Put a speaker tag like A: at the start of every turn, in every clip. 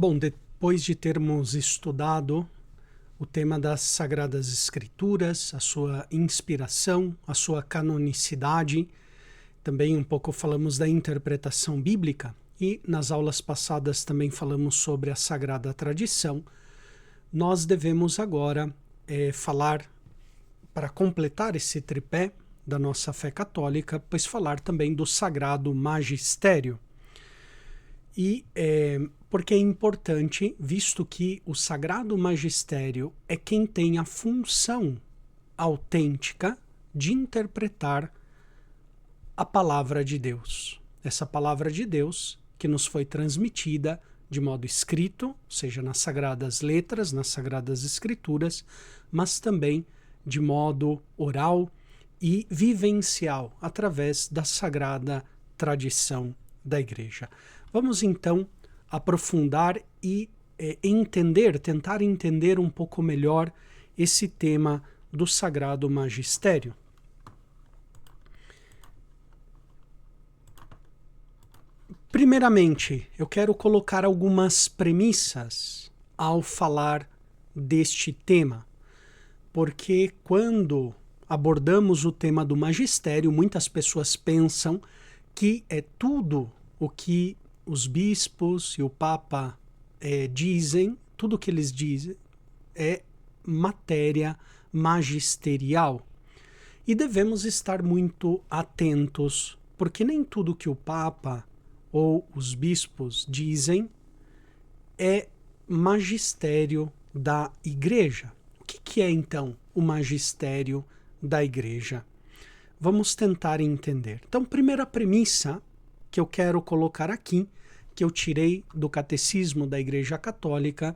A: Bom, depois de termos estudado o tema das Sagradas Escrituras, a sua inspiração, a sua canonicidade, também um pouco falamos da interpretação bíblica e nas aulas passadas também falamos sobre a Sagrada Tradição, nós devemos agora falar, para completar esse tripé da nossa fé católica, pois falar também do Sagrado Magistério. E porque é importante, visto que o Sagrado Magistério é quem tem a função autêntica de interpretar a palavra de Deus. Essa palavra de Deus que nos foi transmitida de modo escrito, seja nas Sagradas Letras, nas Sagradas Escrituras, mas também de modo oral e vivencial, através da Sagrada Tradição da Igreja. Vamos então aprofundar e tentar entender um pouco melhor esse tema do Sagrado Magistério. Primeiramente, eu quero colocar algumas premissas ao falar deste tema, porque quando abordamos o tema do magistério, muitas pessoas pensam que é tudo o que os bispos e o Papa dizem, tudo o que eles dizem é matéria magisterial. E devemos estar muito atentos, porque nem tudo que o Papa ou os bispos dizem é magistério da Igreja. O que é então o magistério da Igreja? Vamos tentar entender. Então, primeira premissa que eu quero colocar aqui, que eu tirei do Catecismo da Igreja Católica,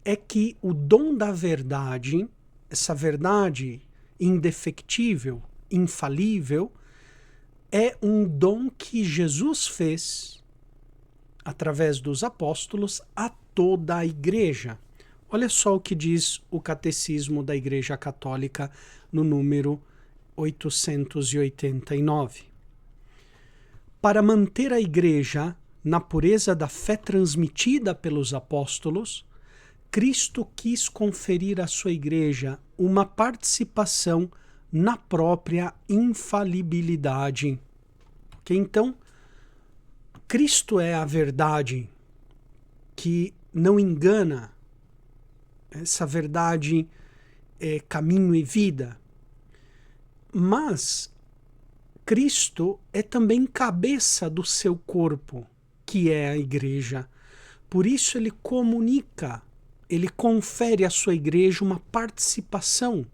A: é que o dom da verdade, essa verdade indefectível, infalível, é um dom que Jesus fez, através dos apóstolos, a toda a Igreja. Olha só o que diz o Catecismo da Igreja Católica no número 889. Para manter a Igreja na pureza da fé transmitida pelos apóstolos, Cristo quis conferir à sua Igreja uma participação na própria infalibilidade. Okay? Então, Cristo é a verdade que não engana. Essa verdade é caminho e vida. Mas Cristo é também cabeça do seu corpo, que é a Igreja. Por isso ele comunica, ele confere à sua Igreja uma participação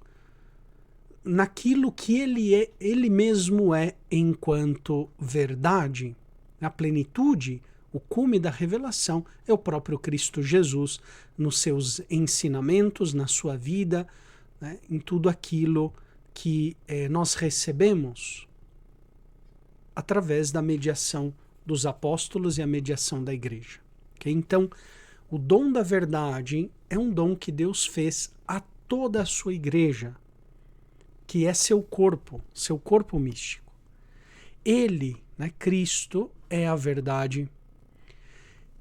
A: naquilo que ele mesmo é enquanto verdade. A plenitude, o cume da revelação é o próprio Cristo Jesus nos seus ensinamentos, na sua vida, né, em tudo aquilo que nós recebemos através da mediação dos apóstolos e a mediação da Igreja. Okay? Então, o dom da verdade é um dom que Deus fez a toda a sua Igreja, que é seu corpo místico. Ele, né, Cristo, é a verdade.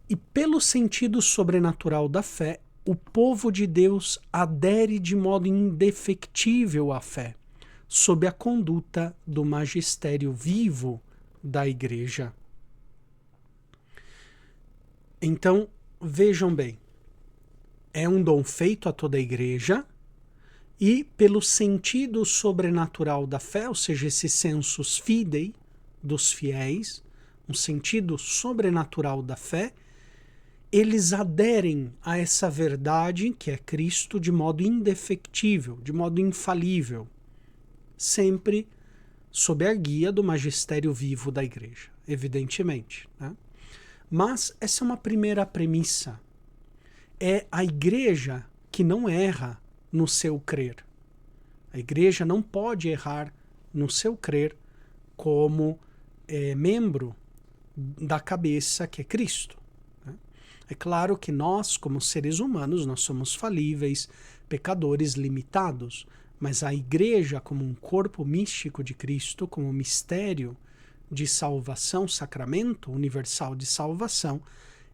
A: E pelo sentido sobrenatural da fé, o povo de Deus adere de modo indefectível à fé, sob a conduta do magistério vivo da Igreja. Então, vejam bem, é um dom feito a toda a Igreja, e pelo sentido sobrenatural da fé, ou seja, esse sensus fidei dos fiéis, um sentido sobrenatural da fé, eles aderem a essa verdade que é Cristo de modo indefectível, de modo infalível, sempre sob a guia do magistério vivo da Igreja, evidentemente, né? Mas essa é uma primeira premissa. É a Igreja que não erra no seu crer. A Igreja não pode errar no seu crer como membro da cabeça que é Cristo. Né? É claro que nós, como seres humanos, nós somos falíveis, pecadores limitados, mas a Igreja como um corpo místico de Cristo, como um mistério de salvação, sacramento universal de salvação,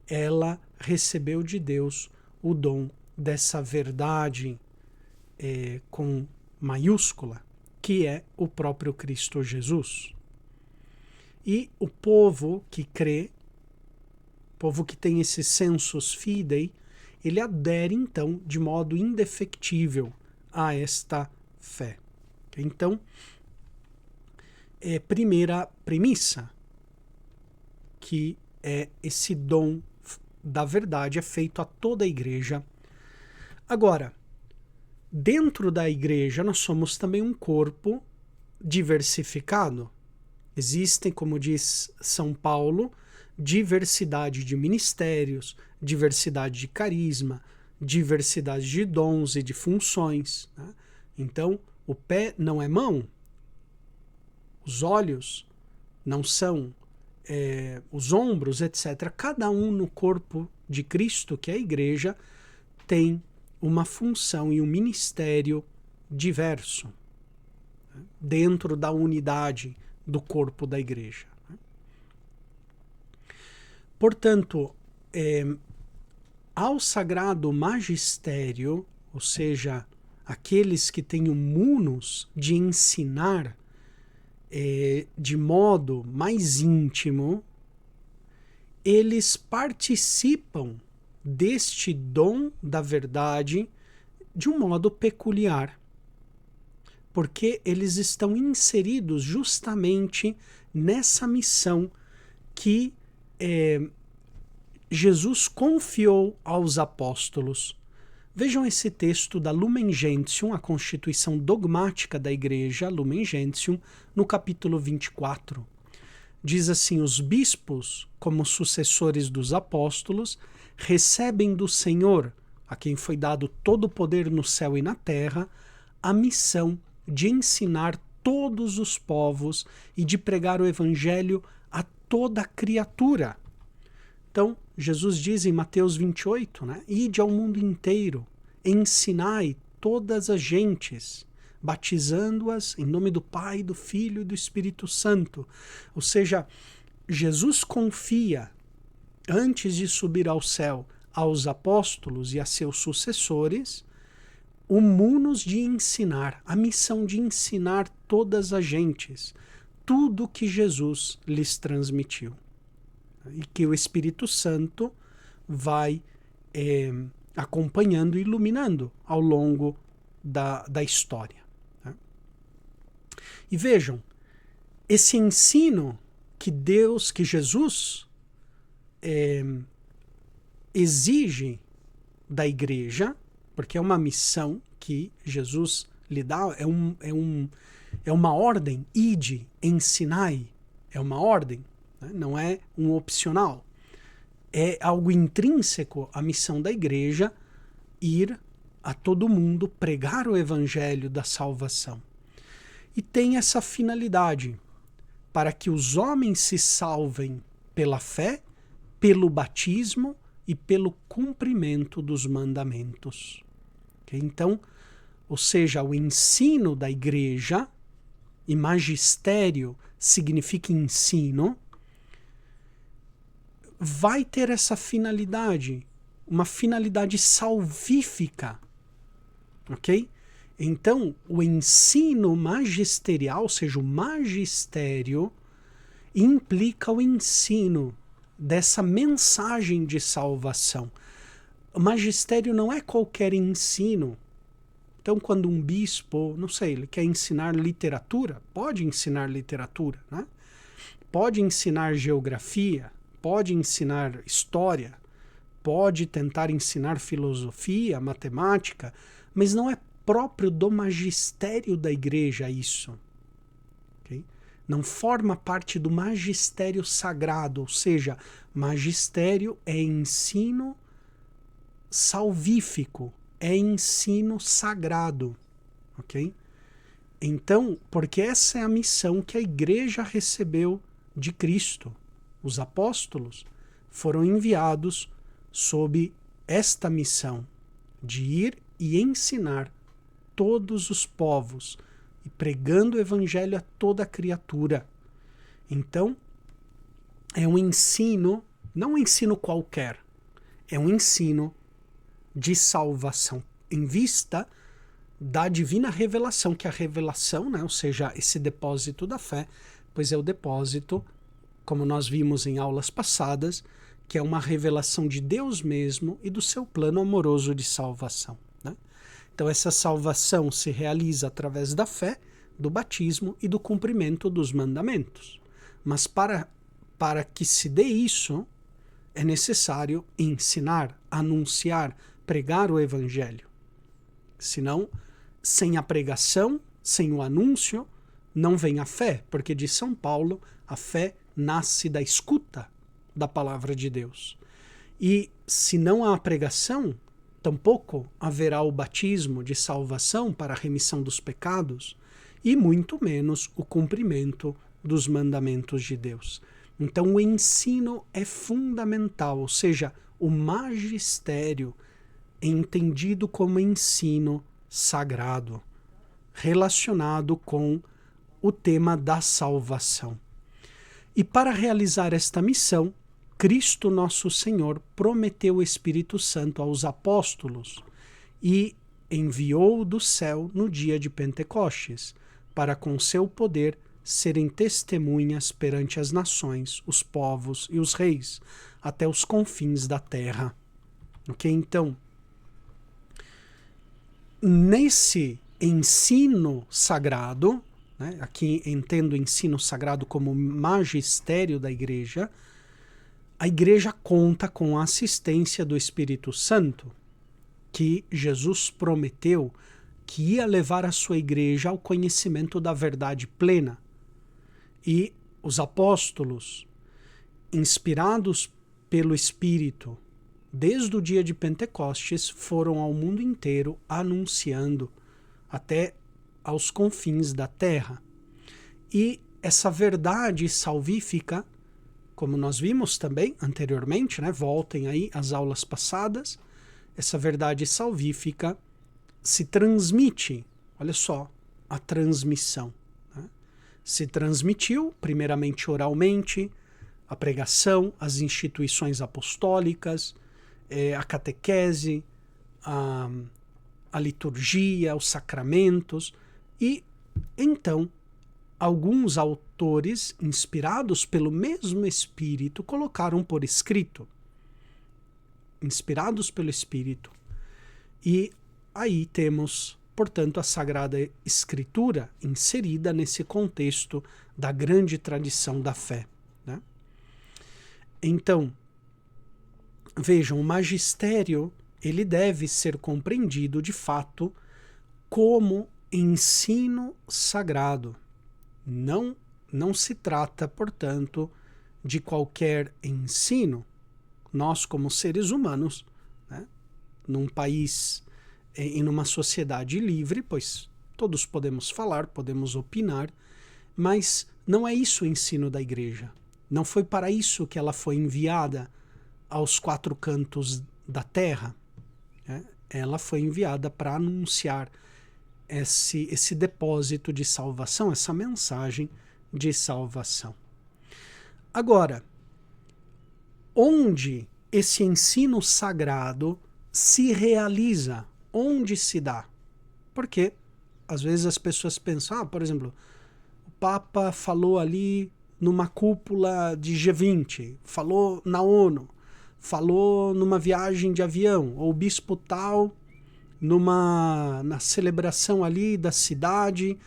A: ela recebeu de Deus o dom dessa verdade com maiúscula, que é o próprio Cristo Jesus. E o povo que crê, povo que tem esse sensus fidei, ele adere então de modo indefectível a esta fé. Então, primeira premissa, que é esse dom da verdade é feito a toda a igreja. Agora, dentro da igreja nós somos também um corpo diversificado. Existem, como diz São Paulo, diversidade de ministérios, diversidade de carisma, diversidade de dons e de funções, né? Então, o pé não é mão, os olhos não são os ombros, etc. Cada um no corpo de Cristo, que é a igreja, tem uma função e um ministério diverso, né, dentro da unidade do corpo da igreja. Portanto, ao sagrado magistério, ou seja, aqueles que têm o munus de ensinar de modo mais íntimo, eles participam deste dom da verdade de um modo peculiar, porque eles estão inseridos justamente nessa missão que Jesus confiou aos apóstolos. Vejam esse texto da Lumen Gentium, a constituição dogmática da Igreja, Lumen Gentium, no capítulo 24. Diz assim: os bispos, como sucessores dos apóstolos, recebem do Senhor, a quem foi dado todo o poder no céu e na terra, a missão de ensinar todos os povos e de pregar o evangelho a toda criatura. Então, Jesus diz em Mateus 28, né? Ide ao mundo inteiro, ensinai todas as gentes, batizando-as em nome do Pai, do Filho e do Espírito Santo. Ou seja, Jesus confia, antes de subir ao céu, aos apóstolos e a seus sucessores, o munus de ensinar, a missão de ensinar todas as gentes, tudo que Jesus lhes transmitiu. E que o Espírito Santo vai acompanhando e iluminando ao longo da história. Né? E vejam, esse ensino que Jesus exige da igreja, porque é uma missão que Jesus lhe dá, é uma ordem, ide, ensinai, é uma ordem. Não é um opcional. É algo intrínseco à missão da igreja ir a todo mundo pregar o evangelho da salvação. E tem essa finalidade, para que os homens se salvem pela fé, pelo batismo e pelo cumprimento dos mandamentos. Okay? Então, ou seja, o ensino da igreja, e magistério significa ensino, vai ter essa finalidade, uma finalidade salvífica, ok? Então, o ensino magisterial, ou seja, o magistério, implica o ensino dessa mensagem de salvação. O magistério não é qualquer ensino. Então, quando um bispo, não sei, ele quer ensinar literatura, pode ensinar literatura, né? Pode ensinar geografia, pode ensinar história, pode tentar ensinar filosofia, matemática, mas não é próprio do magistério da igreja isso. Okay? Não forma parte do magistério sagrado, ou seja, magistério é ensino salvífico, é ensino sagrado. Ok? Então, porque essa é a missão que a igreja recebeu de Cristo. Os apóstolos foram enviados sob esta missão de ir e ensinar todos os povos e pregando o evangelho a toda criatura. Então, é um ensino Não um ensino qualquer, é um ensino de salvação, em vista da divina revelação, que é a revelação, né, ou seja, esse depósito da fé, pois é o depósito, como nós vimos em aulas passadas, que é uma revelação de Deus mesmo e do seu plano amoroso de salvação, né? Então essa salvação se realiza através da fé, do batismo e do cumprimento dos mandamentos. Mas para que se dê isso, é necessário ensinar, anunciar, pregar o evangelho. Senão, sem a pregação, sem o anúncio, não vem a fé, porque diz São Paulo, a fé nasce da escuta da palavra de Deus. E se não há pregação, tampouco haverá o batismo de salvação para a remissão dos pecados, e muito menos o cumprimento dos mandamentos de Deus. Então o ensino é fundamental, ou seja, o magistério é entendido como ensino sagrado, relacionado com o tema da salvação. E para realizar esta missão, Cristo nosso Senhor prometeu o Espírito Santo aos apóstolos e enviou do céu no dia de Pentecostes, para com seu poder serem testemunhas perante as nações, os povos e os reis, até os confins da terra. Ok? Então, nesse ensino sagrado, né, aqui entendo o ensino sagrado como magistério da igreja, a igreja conta com a assistência do Espírito Santo, que Jesus prometeu que ia levar a sua igreja ao conhecimento da verdade plena. E os apóstolos, inspirados pelo Espírito, desde o dia de Pentecostes, foram ao mundo inteiro anunciando até aos confins da terra. E essa verdade salvífica, como nós vimos também anteriormente, né? Voltem aí às aulas passadas, essa verdade salvífica se transmite, olha só, a transmissão. Né? Se transmitiu, primeiramente oralmente, a pregação, as instituições apostólicas, a catequese, a liturgia, os sacramentos, e então alguns autores, inspirados pelo mesmo Espírito, colocaram por escrito, inspirados pelo Espírito. E aí temos, portanto, a Sagrada Escritura inserida nesse contexto da grande tradição da fé. Né? Então, vejam, o magistério ele deve ser compreendido de fato como ensino sagrado. Não se trata, portanto, de qualquer ensino. Nós, como seres humanos, né, num país e numa sociedade livre, pois todos podemos falar, podemos opinar, mas não é isso o ensino da igreja. Não foi para isso que ela foi enviada aos quatro cantos da terra. Né? Ela foi enviada para anunciar esse depósito de salvação, essa mensagem de salvação. Agora, onde esse ensino sagrado se realiza? Onde se dá? Porque às vezes as pessoas pensam, por exemplo, o Papa falou ali numa cúpula de G20, falou na ONU, falou numa viagem de avião, ou o bispo tal na celebração ali da cidade,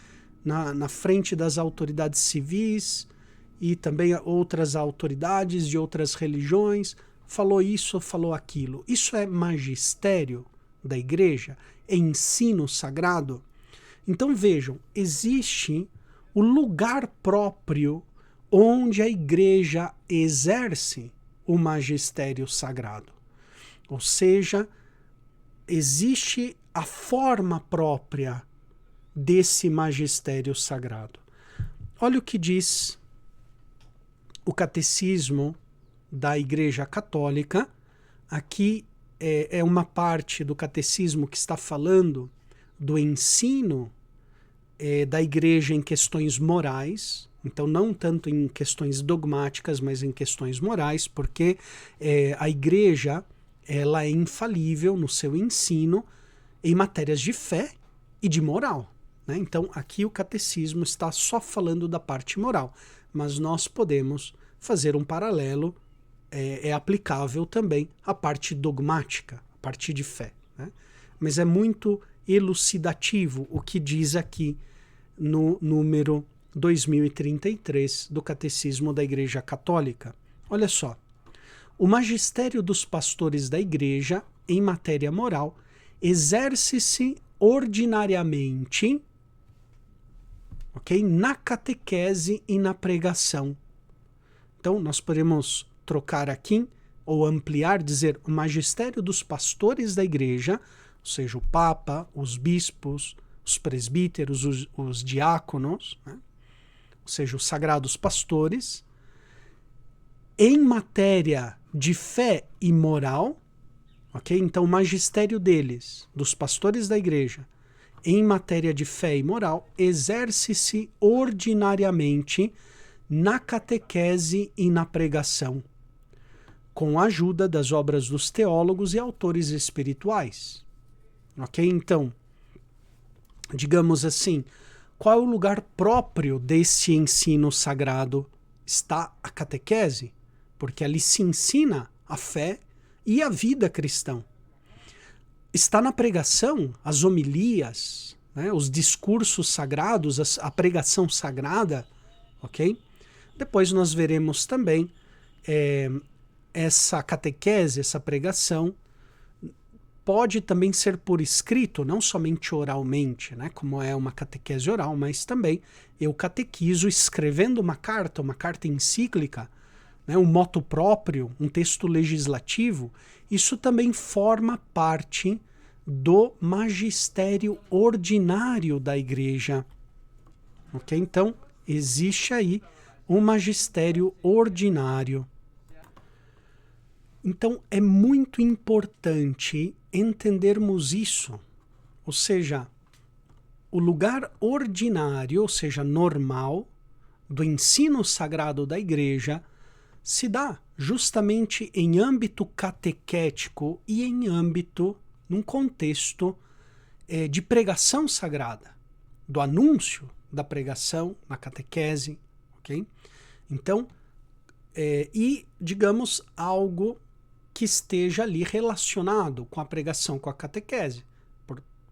A: na frente das autoridades civis e também outras autoridades de outras religiões, falou isso, falou aquilo. Isso é magistério da igreja? É ensino sagrado? Então vejam, existe o lugar próprio onde a igreja exerce o magistério sagrado. Ou seja, existe a forma própria desse magistério sagrado. Olha o que diz o Catecismo da Igreja Católica. Aqui é uma parte do Catecismo que está falando do ensino da Igreja em questões morais, Então, não tanto em questões dogmáticas, mas em questões morais, porque a igreja ela é infalível no seu ensino em matérias de fé e de moral, né? Então, aqui o catecismo está só falando da parte moral, mas nós podemos fazer um paralelo, é aplicável também à parte dogmática, à parte de fé, né? Mas é muito elucidativo o que diz aqui no número 2033 do Catecismo da Igreja Católica. Olha só. O magistério dos pastores da Igreja, em matéria moral, exerce-se ordinariamente, ok, na catequese e na pregação. Então, nós podemos trocar aqui, ou ampliar, dizer o magistério dos pastores da Igreja, ou seja, o Papa, os bispos, os presbíteros, os diáconos, né? Ou seja, os sagrados pastores, em matéria de fé e moral, ok? Então, o magistério deles, dos pastores da Igreja, em matéria de fé e moral, exerce-se ordinariamente na catequese e na pregação, com a ajuda das obras dos teólogos e autores espirituais. Ok? Então, digamos assim, qual é o lugar próprio desse ensino sagrado? Está a catequese, porque ali se ensina a fé e a vida cristã. Está na pregação, as homilias, né, os discursos sagrados, a pregação sagrada, ok? Depois nós veremos também essa catequese, essa pregação, pode também ser por escrito, não somente oralmente, né, como é uma catequese oral, mas também eu catequizo escrevendo uma carta encíclica, né, um motu próprio, um texto legislativo. Isso também forma parte do magistério ordinário da Igreja. Ok? Então, existe aí um magistério ordinário. Então, é muito importante entendermos isso, ou seja, o lugar ordinário, ou seja, normal, do ensino sagrado da Igreja, se dá justamente em âmbito catequético e em âmbito, num contexto de pregação sagrada, do anúncio da pregação na catequese, ok? Então, digamos, algo que esteja ali relacionado com a pregação, com a catequese.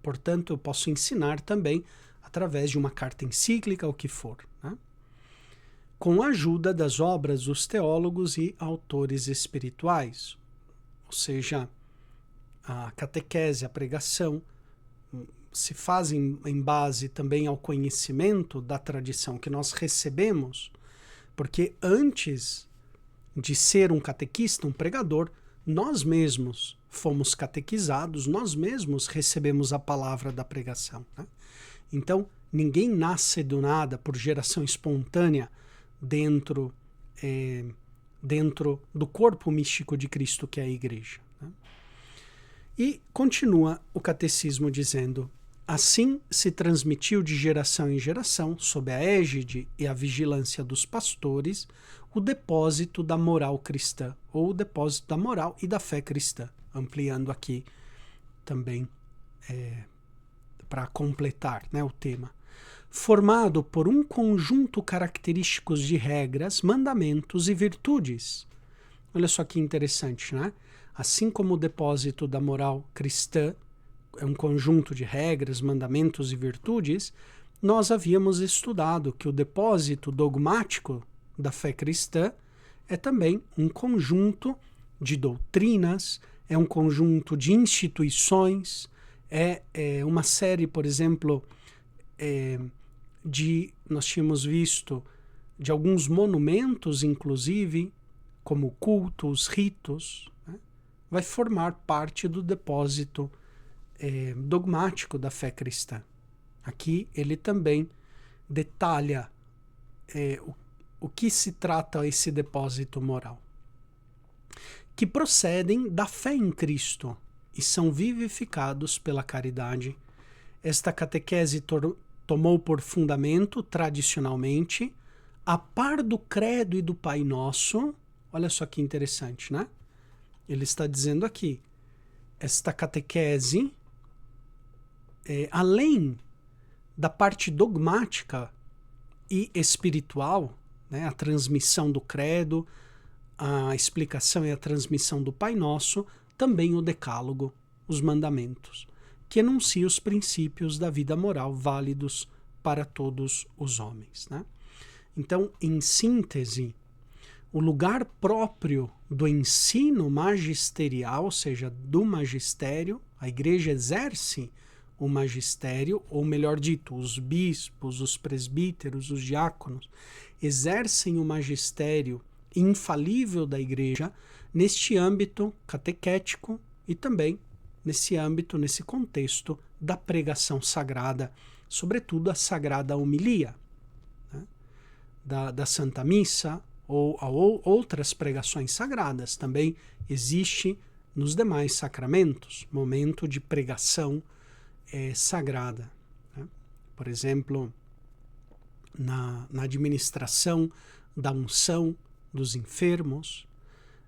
A: Portanto, eu posso ensinar também através de uma carta encíclica, o que for, né? Com a ajuda das obras dos teólogos e autores espirituais. Ou seja, a catequese, a pregação, se fazem em base também ao conhecimento da tradição que nós recebemos, porque antes de ser um catequista, um pregador, nós mesmos fomos catequizados, nós mesmos recebemos a palavra da pregação, né? Então, ninguém nasce do nada por geração espontânea dentro do corpo místico de Cristo, que é a Igreja, né? E continua o catecismo dizendo: assim se transmitiu de geração em geração, sob a égide e a vigilância dos pastores, o depósito da moral cristã, ou o depósito da moral e da fé cristã, ampliando aqui também para completar, né, o tema. Formado por um conjunto característico de regras, mandamentos e virtudes. Olha só que interessante, né? Assim como o depósito da moral cristã é um conjunto de regras, mandamentos e virtudes, nós havíamos estudado que o depósito dogmático da fé cristã é também um conjunto de doutrinas, é um conjunto de instituições, é uma série, por exemplo, nós tínhamos visto de alguns monumentos, inclusive, como cultos, ritos, né? Vai formar parte do depósito dogmático da fé cristã. Aqui ele também detalha o que se trata esse depósito moral, que procedem da fé em Cristo e são vivificados pela caridade. Esta catequese tomou por fundamento, tradicionalmente, a par do credo e do Pai Nosso, olha só que interessante, né? Ele está dizendo aqui, esta catequese, além da parte dogmática e espiritual, né, a transmissão do credo, a explicação e a transmissão do Pai Nosso, também o decálogo, os mandamentos, que enuncia os princípios da vida moral válidos para todos os homens, né? Então, em síntese, o lugar próprio do ensino magisterial, ou seja, do magistério, a igreja exerce o magistério, ou melhor dito, os bispos, os presbíteros, os diáconos, exercem o magistério infalível da igreja neste âmbito catequético e também nesse âmbito, nesse contexto da pregação sagrada, sobretudo a sagrada homilia, né? da Santa Missa ou outras pregações sagradas. Também existe nos demais sacramentos momento de pregação sagrada, né? Por exemplo, na administração da unção dos enfermos,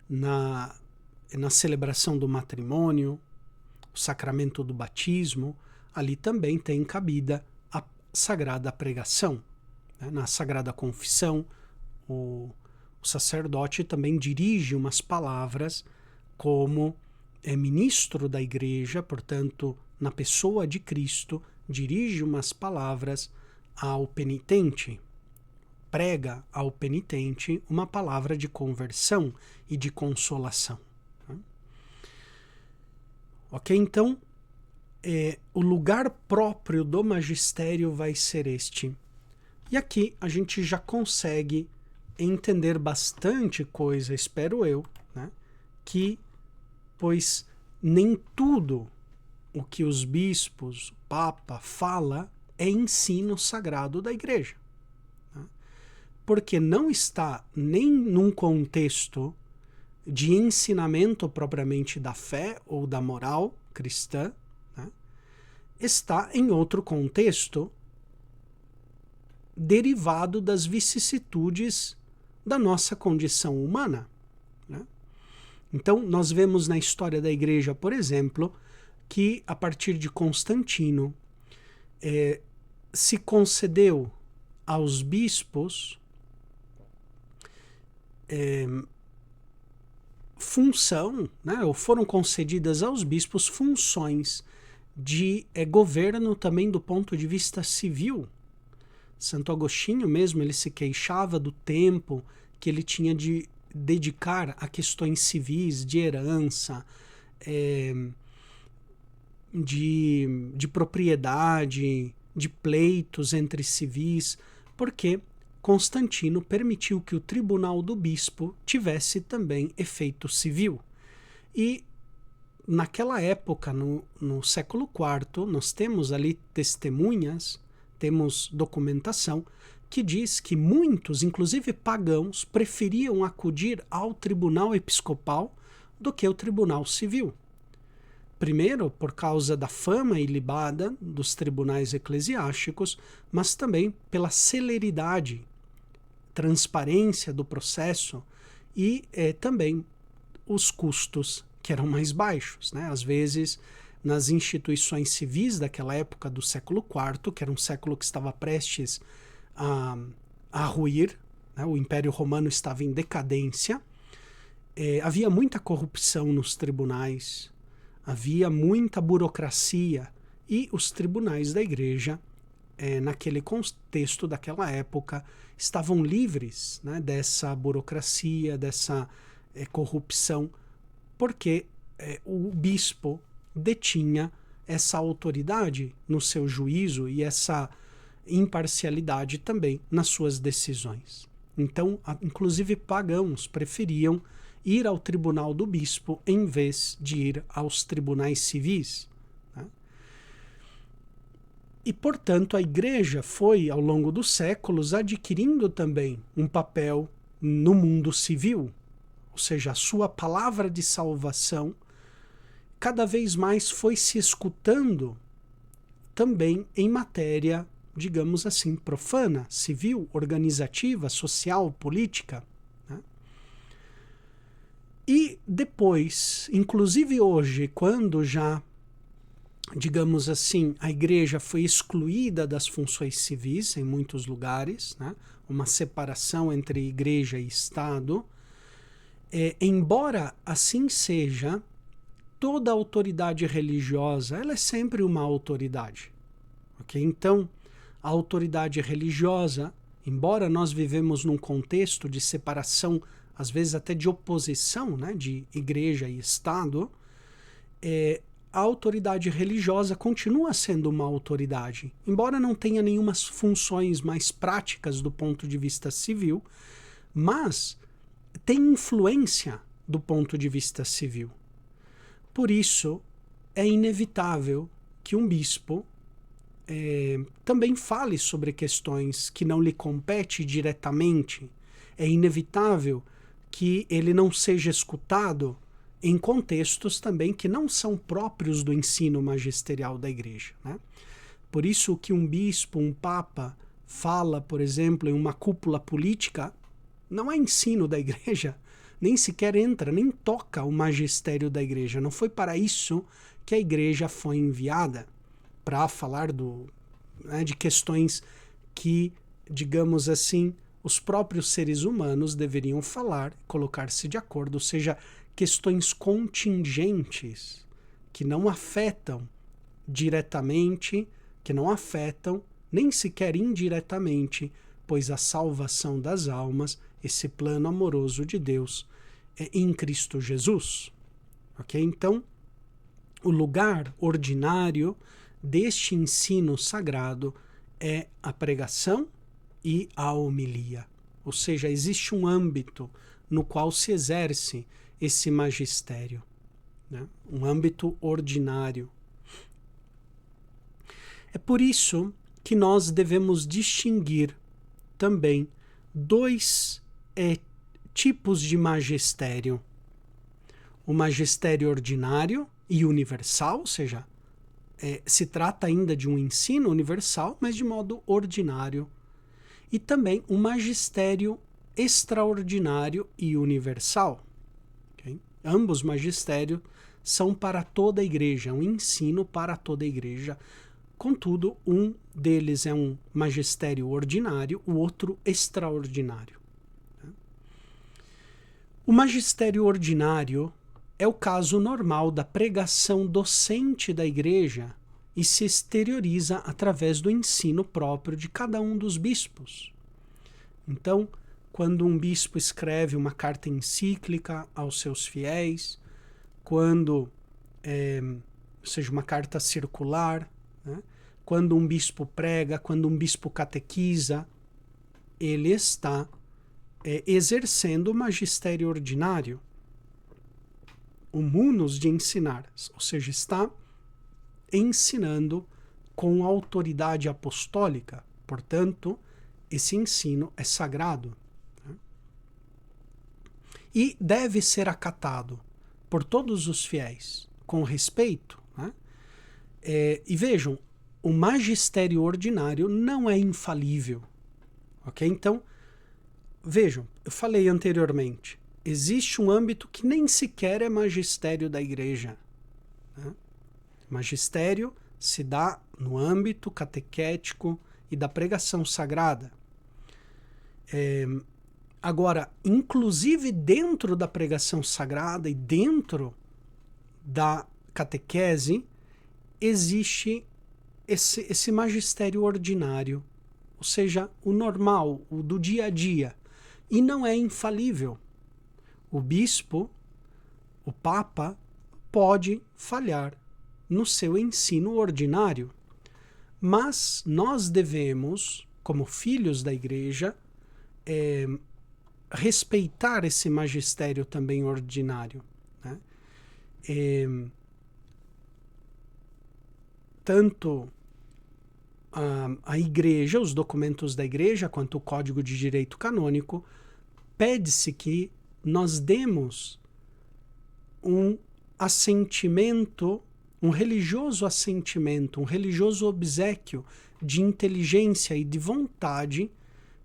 A: na celebração do matrimônio, o sacramento do batismo, ali também tem cabida a sagrada pregação, né? Na sagrada confissão, o sacerdote também dirige umas palavras como ministro da igreja, portanto, na pessoa de Cristo, dirige umas palavras ao penitente, prega ao penitente uma palavra de conversão e de consolação. Ok? Então, o lugar próprio do magistério vai ser este. E aqui a gente já consegue entender bastante coisa, espero eu, né? Que, pois, nem tudo o que os bispos, o Papa, fala é ensino sagrado da igreja, né? Porque não está nem num contexto de ensinamento propriamente da fé ou da moral cristã, né? Está em outro contexto derivado das vicissitudes da nossa condição humana, né? Então, nós vemos na história da igreja, por exemplo, que a partir de Constantino se concedeu aos bispos função, né, ou foram concedidas aos bispos funções de governo também do ponto de vista civil. Santo Agostinho mesmo, ele se queixava do tempo que ele tinha de dedicar a questões civis, de herança, de propriedade, de pleitos entre civis, porque Constantino permitiu que o tribunal do bispo tivesse também efeito civil. E naquela época, no século IV, nós temos ali testemunhas, temos documentação que diz que muitos, inclusive pagãos, preferiam acudir ao tribunal episcopal do que ao tribunal civil. Primeiro, por causa da fama ilibada dos tribunais eclesiásticos, mas também pela celeridade, transparência do processo e também os custos que eram mais baixos, né? Às vezes, nas instituições civis daquela época do século IV, que era um século que estava prestes a ruir, né? O Império Romano estava em decadência, havia muita corrupção nos tribunais, havia muita burocracia e os tribunais da igreja, naquele contexto daquela época, estavam livres, né, dessa burocracia, dessa corrupção, porque o bispo detinha essa autoridade no seu juízo e essa imparcialidade também nas suas decisões. Então, inclusive pagãos preferiam ir ao tribunal do bispo em vez de ir aos tribunais civis, né? E, portanto, a igreja foi, ao longo dos séculos, adquirindo também um papel no mundo civil, ou seja, a sua palavra de salvação cada vez mais foi se escutando também em matéria digamos assim, profana, civil, organizativa, social, política, né? E depois, inclusive hoje, quando já, digamos assim, a igreja foi excluída das funções civis em muitos lugares, né? Uma separação entre igreja e Estado, embora assim seja, toda autoridade religiosa, ela é sempre uma autoridade, ok? Então, a autoridade religiosa, embora nós vivemos num contexto de separação, às vezes até de oposição, né, de igreja e Estado, a autoridade religiosa continua sendo uma autoridade, embora não tenha nenhuma funções mais práticas do ponto de vista civil, mas tem influência do ponto de vista civil. Por isso, é inevitável que um bispo também fale sobre questões que não lhe competem diretamente. É inevitável que ele não seja escutado em contextos também que não são próprios do ensino magisterial da igreja, né? Por isso que um bispo, um papa, fala, por exemplo, em uma cúpula política, não é ensino da igreja, nem sequer entra, nem toca o magistério da igreja. Não foi para isso que a igreja foi enviada, para falar de questões que, digamos assim, os próprios seres humanos deveriam falar, colocar-se de acordo, ou seja, questões contingentes que não afetam diretamente, que não afetam nem sequer indiretamente, pois a salvação das almas, esse plano amoroso de Deus, é em Cristo Jesus. Ok? Então, o lugar ordinário deste ensino sagrado é a pregação e a homilia. Ou seja, existe um âmbito no qual se exerce esse magistério, né? Um âmbito ordinário. É por isso que nós devemos distinguir também dois tipos de magistério. O magistério ordinário e universal, ou seja, se trata ainda de um ensino universal, mas de modo ordinário. E também um magistério extraordinário e universal. Okay? Ambos magistérios são para toda a igreja, um ensino para toda a igreja. Contudo, um deles é um magistério ordinário, o outro extraordinário. O magistério ordinário é o caso normal da pregação docente da igreja e se exterioriza através do ensino próprio de cada um dos bispos. Então, quando um bispo escreve uma carta encíclica aos seus fiéis, quando, seja uma carta circular, né? Quando um bispo prega, quando um bispo catequiza, ele está exercendo o magistério ordinário, o munus de ensinar, ou seja, está ensinando com autoridade apostólica. Portanto, esse ensino é sagrado, né? E deve ser acatado por todos os fiéis, com respeito, né? E vejam, o magistério ordinário não é infalível, ok? Então, vejam, eu falei anteriormente, existe um âmbito que nem sequer é magistério da igreja, né? Magistério se dá no âmbito catequético e da pregação sagrada. Agora, inclusive dentro da pregação sagrada e dentro da catequese, existe esse magistério ordinário, ou seja, o normal, o do dia a dia, e não é infalível. O bispo, o papa, pode falhar no seu ensino ordinário, mas nós devemos, como filhos da igreja, respeitar esse magistério também ordinário, né? Tanto a igreja, os documentos da igreja, quanto o Código de Direito Canônico, pede-se que nós demos um assentimento, um religioso assentimento, um religioso obséquio de inteligência e de vontade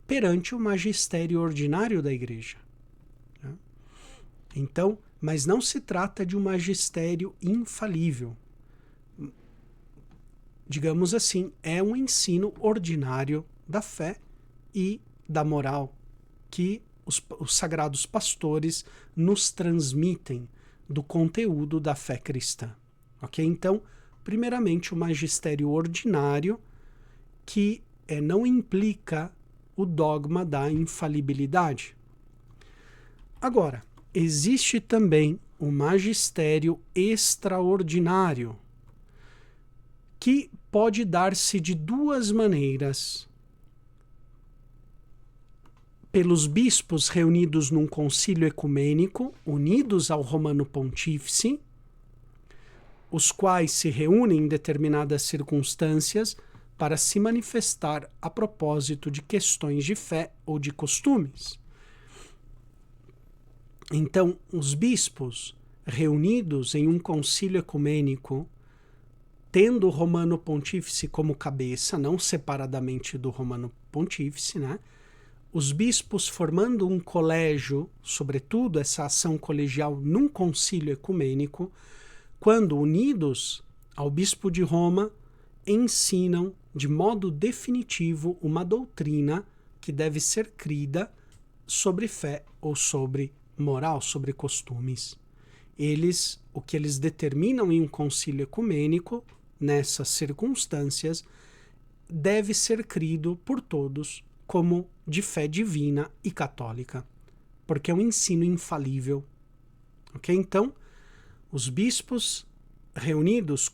A: perante o magistério ordinário da Igreja. Então, mas não se trata de um magistério infalível. Digamos assim, é um ensino ordinário da fé e da moral que os sagrados pastores nos transmitem do conteúdo da fé cristã. Ok? Então, primeiramente, o magistério ordinário que não implica o dogma da infalibilidade. Agora, existe também o magistério extraordinário, que pode dar-se de duas maneiras. Pelos bispos reunidos num concílio ecumênico, unidos ao Romano Pontífice, os quais se reúnem em determinadas circunstâncias para se manifestar a propósito de questões de fé ou de costumes. Então, os bispos reunidos em um concílio ecumênico, tendo o Romano Pontífice como cabeça, não separadamente do Romano Pontífice, né? Os bispos formando um colégio, sobretudo essa ação colegial num concílio ecumênico, quando unidos ao bispo de Roma, ensinam de modo definitivo uma doutrina que deve ser crida sobre fé ou sobre moral, sobre costumes. O que eles determinam em um concílio ecumênico, nessas circunstâncias, deve ser crido por todos como de fé divina e católica, porque é um ensino infalível. Ok? Então, os bispos reunidos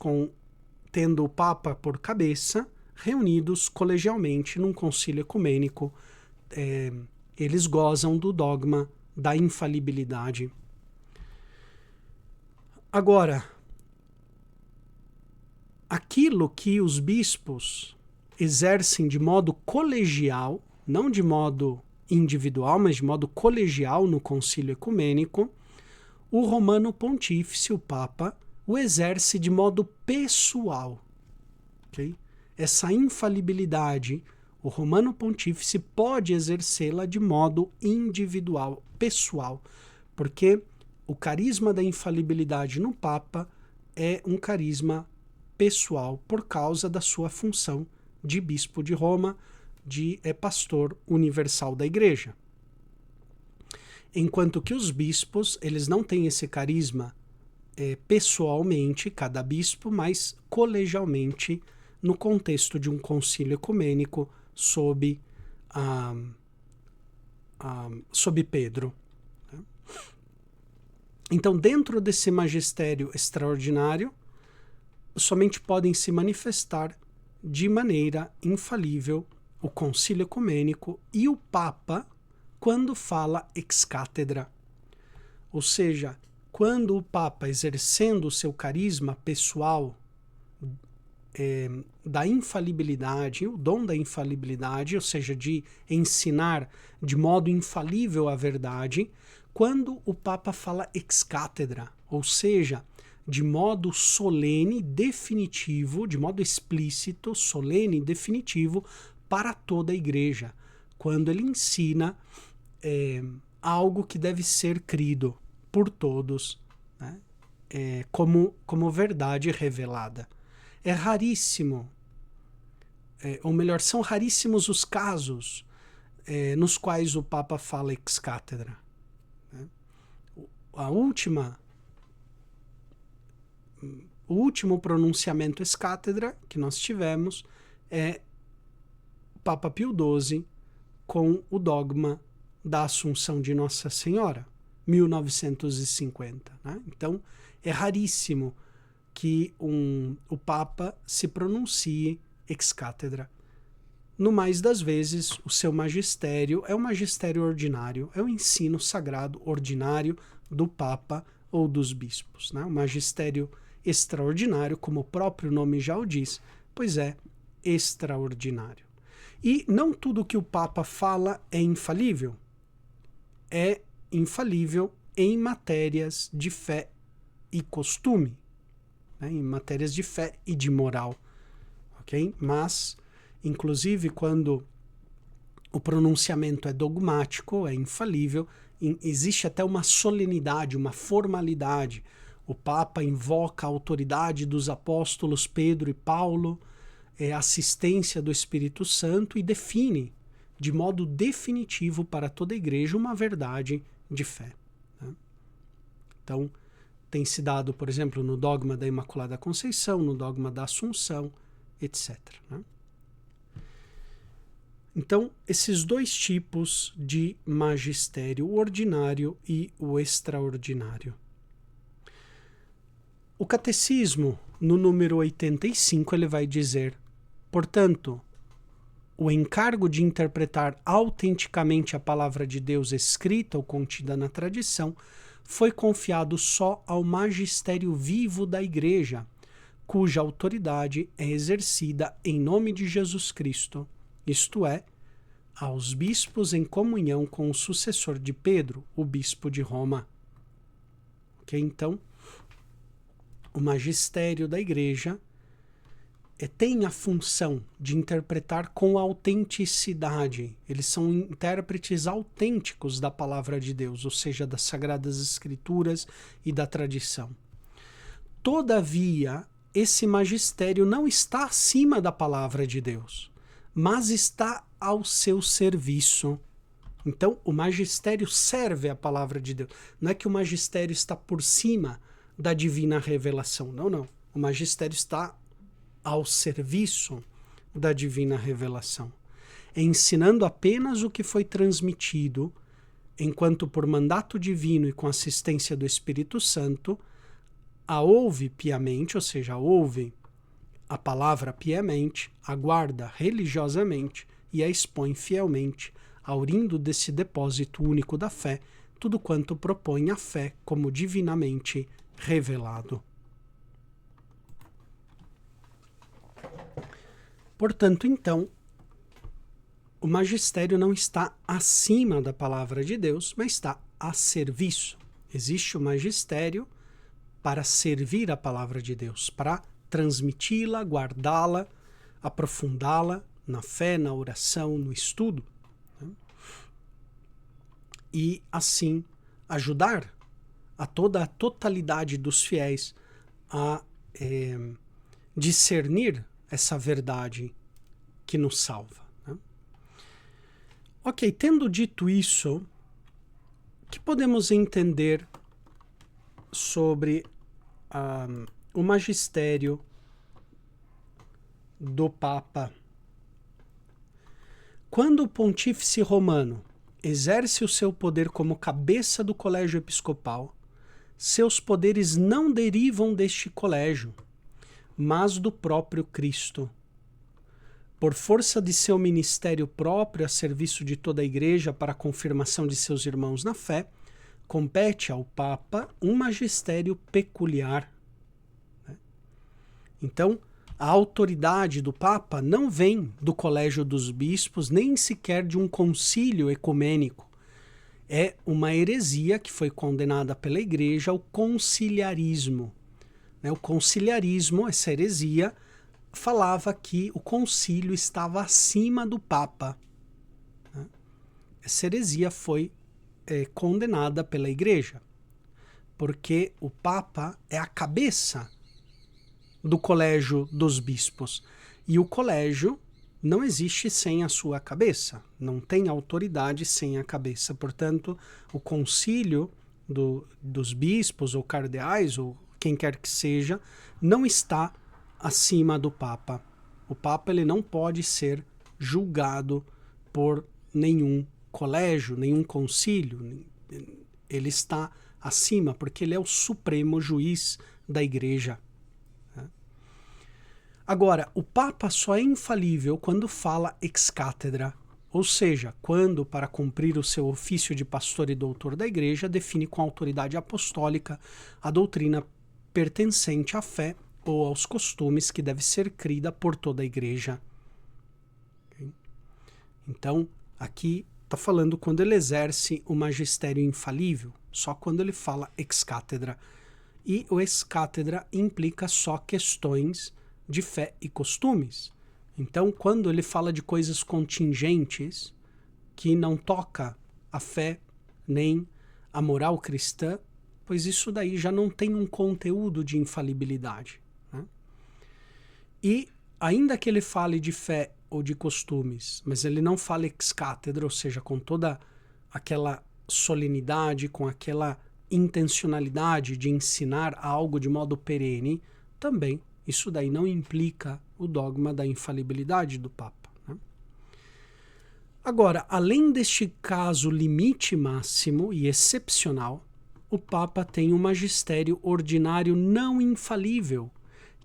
A: tendo o Papa por cabeça, reunidos colegialmente num concílio ecumênico, eles gozam do dogma da infalibilidade. Agora, aquilo que os bispos exercem de modo colegial, não de modo individual, mas de modo colegial no concílio ecumênico, o Romano Pontífice, o Papa, o exerce de modo pessoal. Okay? Essa infalibilidade, o Romano Pontífice pode exercê-la de modo individual, pessoal, porque o carisma da infalibilidade no Papa é um carisma pessoal por causa da sua função de bispo de Roma, de pastor universal da Igreja. Enquanto que os bispos, eles não têm esse carisma pessoalmente, cada bispo, mas colegialmente, no contexto de um concílio ecumênico sob Pedro. Então, dentro desse magistério extraordinário, somente podem se manifestar de maneira infalível o concílio ecumênico e o Papa quando fala ex cátedra. Ou seja, quando o Papa, exercendo o seu carisma pessoal da infalibilidade, o dom da infalibilidade, ou seja, de ensinar de modo infalível a verdade, quando o Papa fala ex cátedra, ou seja, de modo solene, definitivo, de modo explícito, solene e definitivo para toda a Igreja, quando ele ensina algo que deve ser crido por todos, né? Como verdade revelada. É raríssimo, ou melhor, são raríssimos os casos nos quais o Papa fala ex cátedra. Né? O último pronunciamento ex cátedra que nós tivemos é Papa Pio XII com o dogma da Assunção de Nossa Senhora, 1950. Né? Então, é raríssimo que o Papa se pronuncie ex cátedra. No mais das vezes, o seu magistério é o magistério ordinário, é o ensino sagrado ordinário do Papa ou dos bispos. Né? O magistério extraordinário, como o próprio nome já o diz, pois é extraordinário. E não tudo que o Papa fala é infalível. É infalível em matérias de fé e costume, né? Em matérias de fé e de moral, ok? Mas inclusive quando o pronunciamento é dogmático, é infalível, existe até uma solenidade, uma formalidade. O Papa invoca a autoridade dos apóstolos Pedro e Paulo, a assistência do Espírito Santo e define de modo definitivo para toda a igreja uma verdade de fé. Né? Então, tem se dado, por exemplo, no dogma da Imaculada Conceição, no dogma da Assunção, etc. Né? Então, esses dois tipos de magistério, o ordinário e o extraordinário. O Catecismo, no número 85, ele vai dizer: portanto, o encargo de interpretar autenticamente a palavra de Deus escrita ou contida na tradição foi confiado só ao magistério vivo da Igreja, cuja autoridade é exercida em nome de Jesus Cristo, isto é, aos bispos em comunhão com o sucessor de Pedro, o bispo de Roma. Ok? Então, o magistério da Igreja tem a função de interpretar com autenticidade. Eles são intérpretes autênticos da palavra de Deus, ou seja, das Sagradas Escrituras e da tradição. Todavia, esse magistério não está acima da palavra de Deus, mas está ao seu serviço. Então, o magistério serve a palavra de Deus. Não é que o magistério está por cima da divina revelação. Não, não. O magistério está ao serviço da divina revelação, ensinando apenas o que foi transmitido, enquanto por mandato divino e com assistência do Espírito Santo, a ouve piamente, ou seja, ouve a palavra piamente, aguarda religiosamente e a expõe fielmente, aurindo desse depósito único da fé, tudo quanto propõe a fé como divinamente revelado. Portanto, então, o magistério não está acima da palavra de Deus, mas está a serviço. Existe o magistério para servir a palavra de Deus, para transmiti-la, guardá-la, aprofundá-la na fé, na oração, no estudo. Né? E, assim, ajudar a toda a totalidade dos fiéis a discernir essa verdade que nos salva. Né? Ok, tendo dito isso, o que podemos entender sobre o magistério do Papa? Quando o Pontífice Romano exerce o seu poder como cabeça do colégio episcopal, seus poderes não derivam deste colégio, mas do próprio Cristo. Por força de seu ministério próprio a serviço de toda a Igreja para a confirmação de seus irmãos na fé, compete ao Papa um magistério peculiar. Então, a autoridade do Papa não vem do colégio dos bispos, nem sequer de um concílio ecumênico. É uma heresia que foi condenada pela Igreja, o conciliarismo. O conciliarismo, essa heresia, falava que o concílio estava acima do Papa. Essa heresia foi condenada pela Igreja, porque o Papa é a cabeça do colégio dos bispos. E o colégio não existe sem a sua cabeça, não tem autoridade sem a cabeça. Portanto, o concílio dos bispos ou cardeais, ou quem quer que seja, não está acima do Papa. O Papa ele não pode ser julgado por nenhum colégio, nenhum concílio. Ele está acima, porque ele é o supremo juiz da Igreja. Agora, o Papa só é infalível quando fala ex cátedra, ou seja, quando, para cumprir o seu ofício de pastor e doutor da Igreja, define com autoridade apostólica a doutrina pertencente à fé ou aos costumes que deve ser crida por toda a Igreja. Okay? Então, aqui está falando quando ele exerce o magistério infalível, só quando ele fala ex cátedra. E o ex cátedra implica só questões de fé e costumes. Então, quando ele fala de coisas contingentes, que não toca a fé nem a moral cristã, pois isso daí já não tem um conteúdo de infalibilidade, né? E ainda que ele fale de fé ou de costumes, mas ele não fala ex cátedra, ou seja, com toda aquela solenidade, com aquela intencionalidade de ensinar algo de modo perene, também isso daí não implica o dogma da infalibilidade do Papa, né? Agora, além deste caso limite máximo e excepcional, o Papa tem um magistério ordinário não infalível,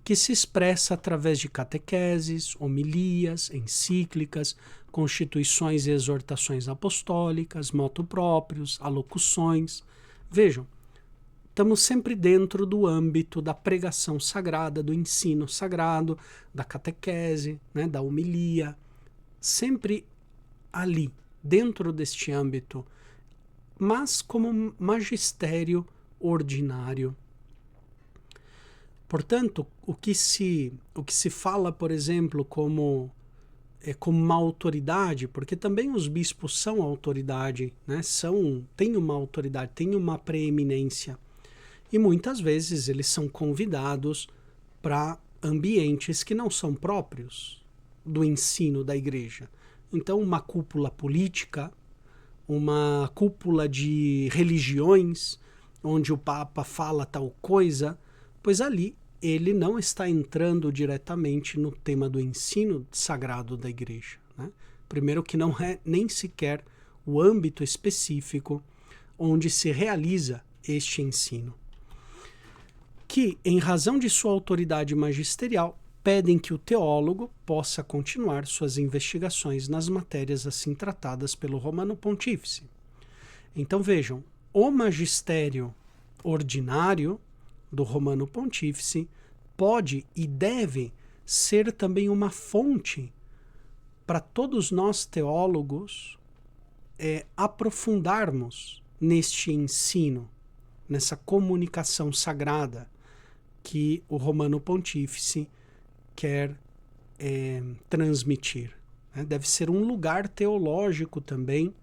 A: que se expressa através de catequeses, homilias, encíclicas, constituições e exortações apostólicas, motu próprios, alocuções. Vejam, estamos sempre dentro do âmbito da pregação sagrada, do ensino sagrado, da catequese, né, da homilia, sempre ali, dentro deste âmbito, mas como magistério ordinário. Portanto, o que se fala, por exemplo, como uma autoridade, porque também os bispos são autoridade, né? Têm uma autoridade, têm uma preeminência. E muitas vezes eles são convidados para ambientes que não são próprios do ensino da igreja. Então, uma cúpula política, uma cúpula de religiões, onde o Papa fala tal coisa, pois ali ele não está entrando diretamente no tema do ensino sagrado da igreja, né? Primeiro que não é nem sequer o âmbito específico onde se realiza este ensino. Que, em razão de sua autoridade magisterial, pedem que o teólogo possa continuar suas investigações nas matérias assim tratadas pelo Romano Pontífice. Então vejam, o magistério ordinário do Romano Pontífice pode e deve ser também uma fonte para todos nós teólogos aprofundarmos neste ensino, nessa comunicação sagrada que o Romano Pontífice quer transmitir, né? Deve ser um lugar teológico também,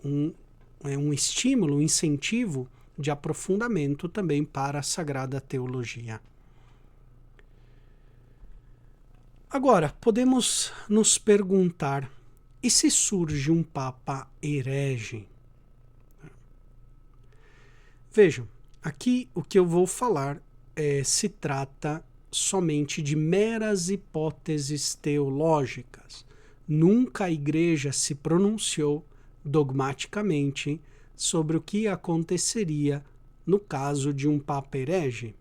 A: um estímulo, um incentivo de aprofundamento também para a Sagrada Teologia. Agora, podemos nos perguntar, e se surge um Papa herege? Vejam, aqui o que eu vou falar se trata somente de meras hipóteses teológicas. Nunca a Igreja se pronunciou dogmaticamente sobre o que aconteceria no caso de um Papa herege,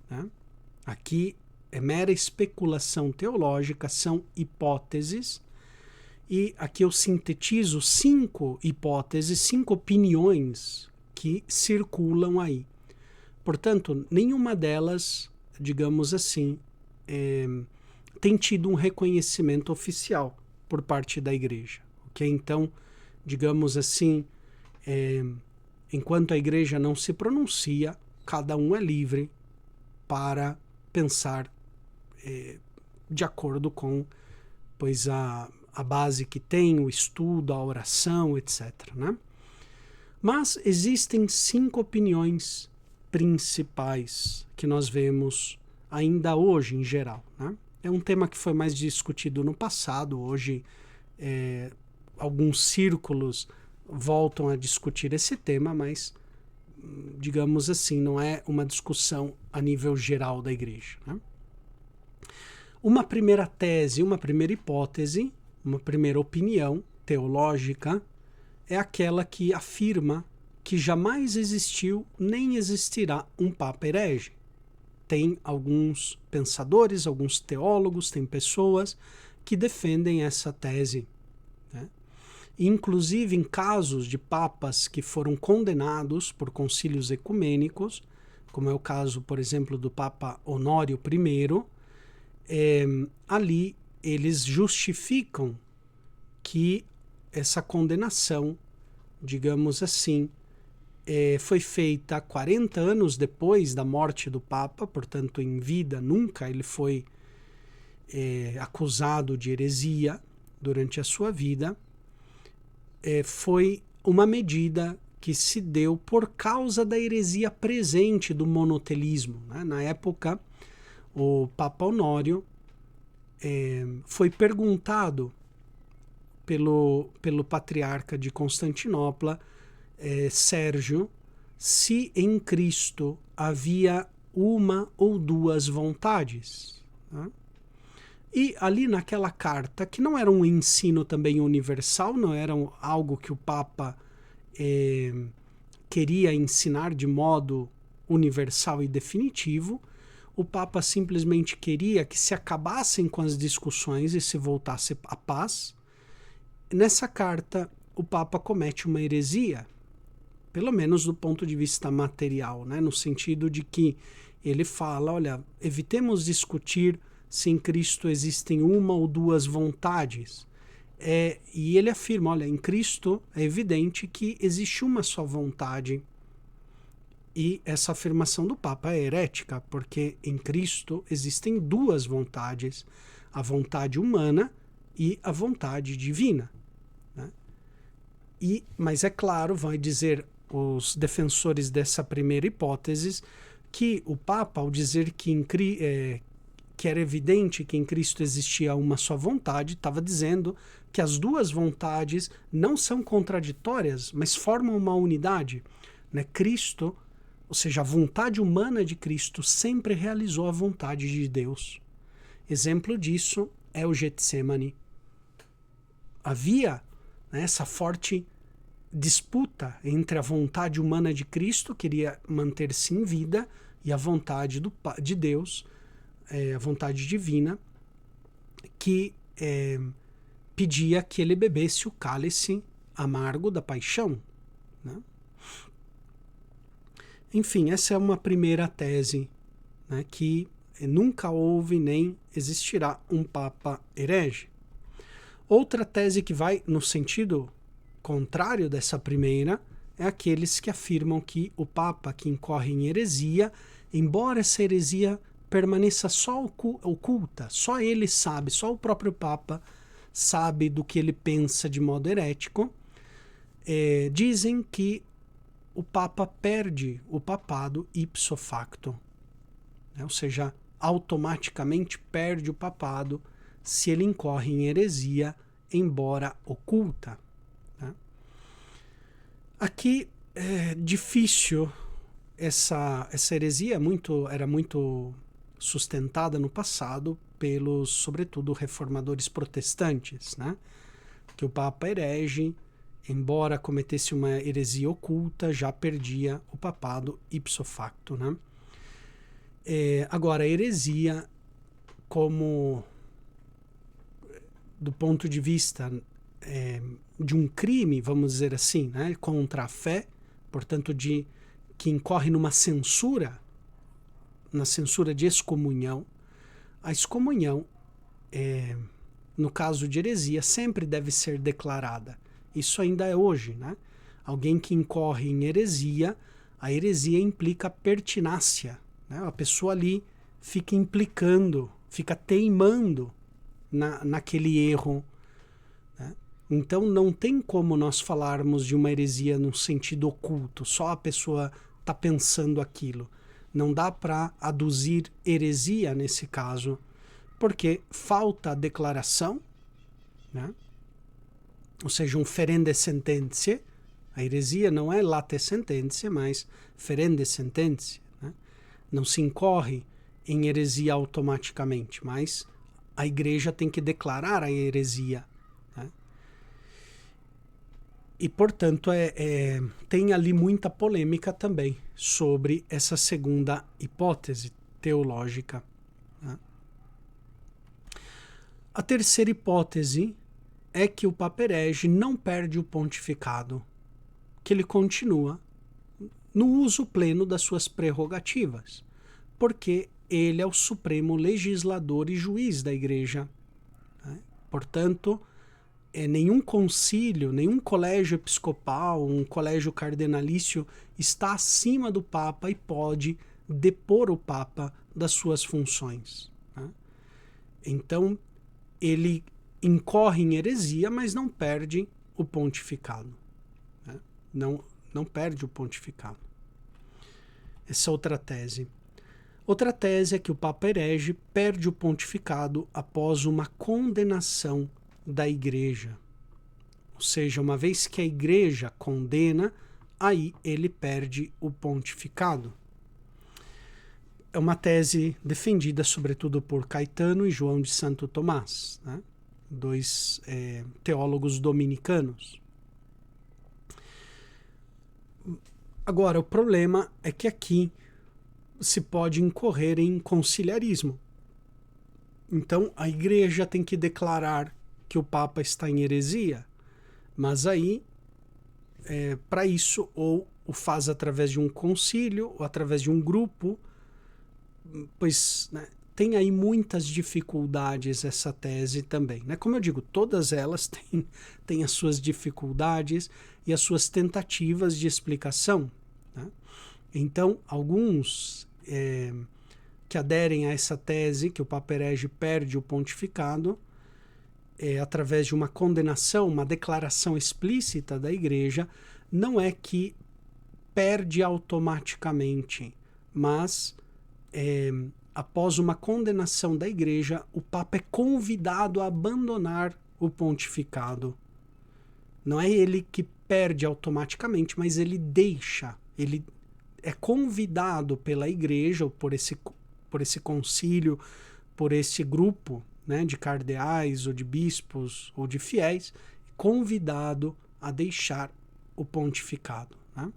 A: né? Aqui é mera especulação teológica, são hipóteses, e aqui eu sintetizo 5 hipóteses, 5 opiniões que circulam aí. Portanto, nenhuma delas, digamos assim, tem tido um reconhecimento oficial por parte da Igreja. Okay? Então, digamos assim, enquanto a Igreja não se pronuncia, cada um é livre para pensar de acordo com pois a base que tem, o estudo, a oração, etc., né? Mas existem 5 opiniões principais que nós vemos ainda hoje em geral, né? É um tema que foi mais discutido no passado. Hoje alguns círculos voltam a discutir esse tema, mas digamos assim, não é uma discussão a nível geral da igreja, né? Uma primeira tese, uma primeira hipótese, uma primeira opinião teológica é aquela que afirma que jamais existiu nem existirá um Papa herege. Tem alguns pensadores, alguns teólogos, tem pessoas que defendem essa tese, né? Inclusive em casos de papas que foram condenados por concílios ecumênicos, como é o caso, por exemplo, do Papa Honório I, ali eles justificam que essa condenação, digamos assim, foi feita 40 anos depois da morte do Papa, portanto em vida nunca ele foi acusado de heresia durante a sua vida, foi uma medida que se deu por causa da heresia presente do monotelismo, né? Na época, o Papa Honório foi perguntado pelo patriarca de Constantinopla, Sérgio, se em Cristo havia uma ou duas vontades, né? E ali naquela carta, que não era um ensino também universal, não era algo que o Papa queria ensinar de modo universal e definitivo, o Papa simplesmente queria que se acabassem com as discussões e se voltasse à paz. Nessa carta, o Papa comete uma heresia, pelo menos do ponto de vista material, né? No sentido de que ele fala, olha, evitemos discutir se em Cristo existem uma ou duas vontades. E ele afirma, olha, em Cristo é evidente que existe uma só vontade. E essa afirmação do Papa é herética, porque em Cristo existem duas vontades, a vontade humana e a vontade divina, né? Mas é claro, vai dizer os defensores dessa primeira hipótese, que o Papa, ao dizer que era evidente que em Cristo existia uma só vontade, estava dizendo que as duas vontades não são contraditórias, mas formam uma unidade, né? Cristo, ou seja, a vontade humana de Cristo sempre realizou a vontade de Deus. Exemplo disso é o Getsemane. Havia, né, essa forte disputa entre a vontade humana de Cristo, que queria manter-se em vida, e a vontade de Deus, a vontade divina, que pedia que ele bebesse o cálice amargo da paixão, né? Enfim, essa é uma primeira tese, né, que nunca houve nem existirá um Papa herege. Outra tese que vai no sentido contrário dessa primeira é aqueles que afirmam que o Papa que incorre em heresia, embora essa heresia permaneça só oculta, só ele sabe, só o próprio Papa sabe do que ele pensa de modo herético, dizem que o Papa perde o papado ipso facto, né? Ou seja, automaticamente perde o papado se ele incorre em heresia, embora oculta, né? Aqui é difícil, essa heresia era muito sustentada no passado pelos, sobretudo, reformadores protestantes, né? Que o Papa herege, embora cometesse uma heresia oculta, já perdia o papado ipso facto, né? Agora, a heresia, como do ponto de vista de um crime, vamos dizer assim, né, contra a fé, portanto, que incorre numa censura, na censura de excomunhão, a excomunhão, no caso de heresia, sempre deve ser declarada. Isso ainda é hoje, né? Alguém que incorre em heresia, a heresia implica pertinácia, né? A pessoa ali fica implicando, fica teimando naquele erro, né? Então não tem como nós falarmos de uma heresia num sentido oculto, só a pessoa está pensando aquilo. Não dá para aduzir heresia nesse caso, porque falta a declaração, né? Ou seja, um ferende sententia. A heresia não é late sententia, mas ferende sententia, né? Não se incorre em heresia automaticamente, mas a igreja tem que declarar a heresia, né? E, portanto, tem ali muita polêmica também sobre essa segunda hipótese teológica, né? A terceira hipótese é que o Papa herege não perde o pontificado, que ele continua no uso pleno das suas prerrogativas, porque ele é o supremo legislador e juiz da Igreja, né? Portanto, nenhum concílio, nenhum colégio episcopal, um colégio cardenalício está acima do Papa e pode depor o Papa das suas funções, né? Então, ele incorre em heresia, mas não perde o pontificado. Né? Não perde o pontificado. Essa é outra tese. Outra tese é que o Papa herege perde o pontificado após uma condenação da Igreja. Ou seja, uma vez que a Igreja condena, aí ele perde o pontificado. É uma tese defendida sobretudo por Caetano e João de Santo Tomás, né? Dois teólogos dominicanos. Agora, o problema é que aqui se pode incorrer em conciliarismo. Então, a Igreja tem que declarar que o Papa está em heresia, mas aí, para isso, ou o faz através de um concílio, ou através de um grupo, pois, né, tem aí muitas dificuldades essa tese também. Né? Como eu digo, todas elas têm as suas dificuldades e as suas tentativas de explicação. Né? Então, alguns que aderem a essa tese, que o Papa herege perde o pontificado, através de uma condenação, uma declaração explícita da Igreja, não é que perde automaticamente, mas após uma condenação da Igreja, o Papa é convidado a abandonar o pontificado. Não é ele que perde automaticamente, mas ele deixa, ele é convidado pela Igreja, ou por esse concílio, por esse grupo, né, de cardeais, ou de bispos, ou de fiéis, convidado a deixar o pontificado. Né?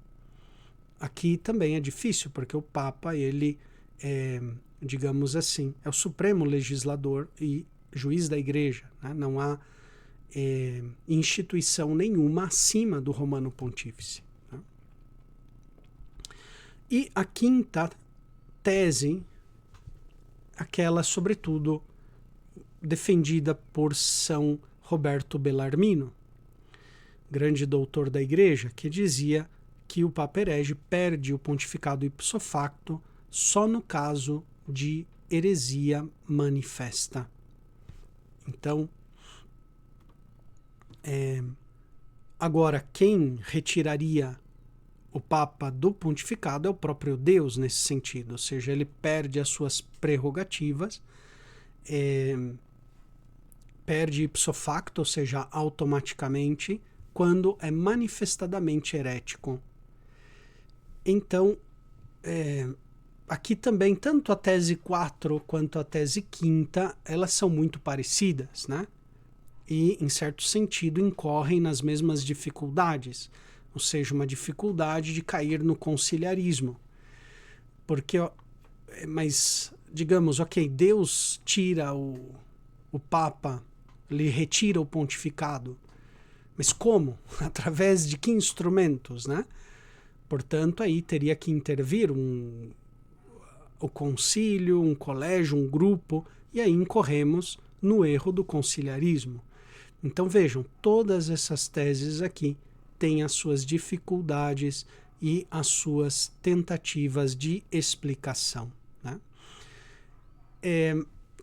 A: Aqui também é difícil, porque o Papa, ele digamos assim, é o supremo legislador e juiz da Igreja. Né? Não há instituição nenhuma acima do Romano Pontífice. Né? E a quinta tese, aquela, sobretudo, defendida por São Roberto Bellarmino, grande doutor da Igreja, que dizia que o Papa herege perde o pontificado ipso facto só no caso de heresia manifesta. Então, agora, quem retiraria o Papa do pontificado é o próprio Deus nesse sentido, ou seja, ele perde as suas prerrogativas, perde ipso facto, ou seja, automaticamente, quando é manifestadamente herético. Então, aqui também, tanto a tese 4 quanto a tese 5ª, elas são muito parecidas, né? E, em certo sentido, incorrem nas mesmas dificuldades, ou seja, uma dificuldade de cair no conciliarismo. Porque, mas, digamos, ok, Deus tira o Papa, lhe retira o pontificado, mas como? Através de que instrumentos, né? Portanto, aí teria que intervir o concílio, um colégio, um grupo, e aí incorremos no erro do conciliarismo. Então vejam, todas essas teses aqui têm as suas dificuldades e as suas tentativas de explicação. Né?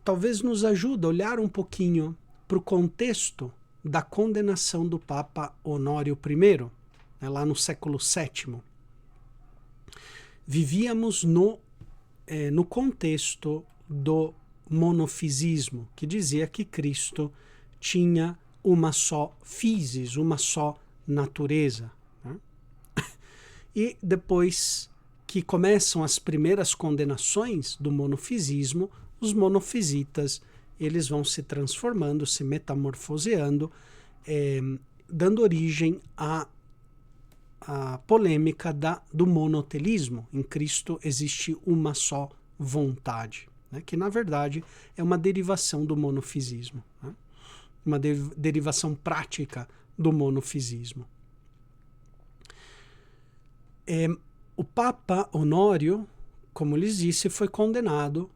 A: Talvez nos ajude a olhar um pouquinho para o contexto da condenação do Papa Honório I, né, lá no século VII. Vivíamos no contexto do monofisismo, que dizia que Cristo tinha uma só physis, uma só natureza. Né? E depois que começam as primeiras condenações do monofisismo, os monofisitas eles vão se transformando, se metamorfoseando, dando origem à polêmica do monotelismo. Em Cristo existe uma só vontade, né? Que na verdade é uma derivação do monofisismo, né? Uma derivação prática do monofisismo. O Papa Honório, como lhes disse, foi condenado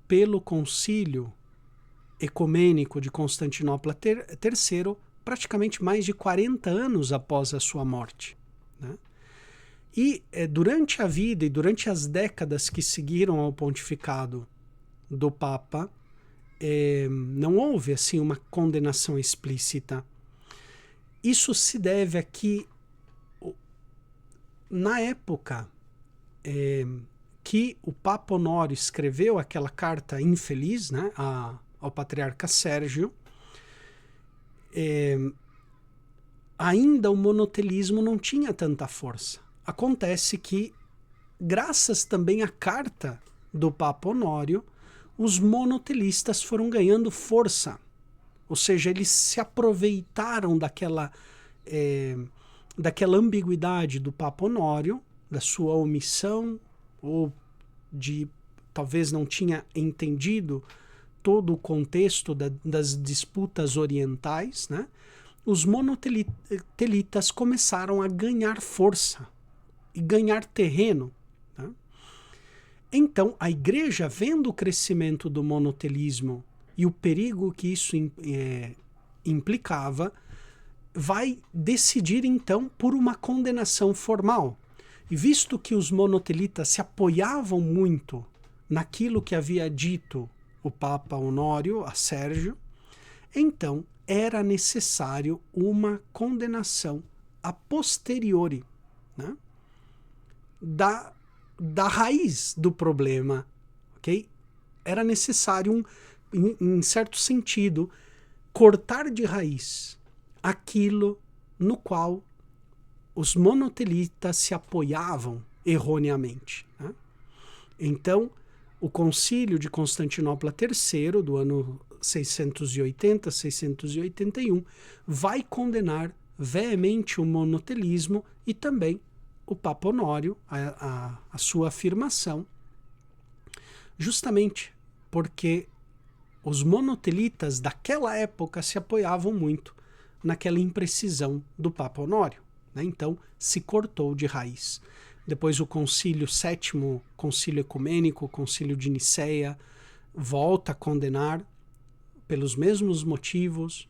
A: pelo Concílio Ecumênico de Constantinopla III praticamente mais de 40 anos após a sua morte. Né? E durante a vida e durante as décadas que seguiram ao pontificado do Papa, não houve assim uma condenação explícita. Isso se deve a que, na época que o Papa Honório escreveu aquela carta infeliz, né, ao patriarca Sérgio, ainda o monotelismo não tinha tanta força. Acontece que, graças também à carta do Papa Honório, os monotelistas foram ganhando força. Ou seja, eles se aproveitaram daquela ambiguidade do Papa Honório, da sua omissão, ou de talvez não tinha entendido todo o contexto das disputas orientais, né? Os monotelitas começaram a ganhar força e ganhar terreno. Né? Então, a igreja, vendo o crescimento do monotelismo e o perigo que isso implicava, vai decidir então por uma condenação formal. E visto que os monotelitas se apoiavam muito naquilo que havia dito o Papa Honório a Sérgio, então era necessário uma condenação a posteriori, né, da raiz do problema, ok? Era necessário, em certo sentido, cortar de raiz aquilo no qual os monotelitas se apoiavam erroneamente. Né? Então, o Concílio de Constantinopla III, do ano 680, 681, vai condenar veemente o monotelismo e também o Papa Honório, a sua afirmação, justamente porque os monotelitas daquela época se apoiavam muito naquela imprecisão do Papa Honório. Né? Então, se cortou de raiz. Depois o Concílio VII, Concílio Ecumênico, Concílio de Niceia, volta a condenar pelos mesmos motivos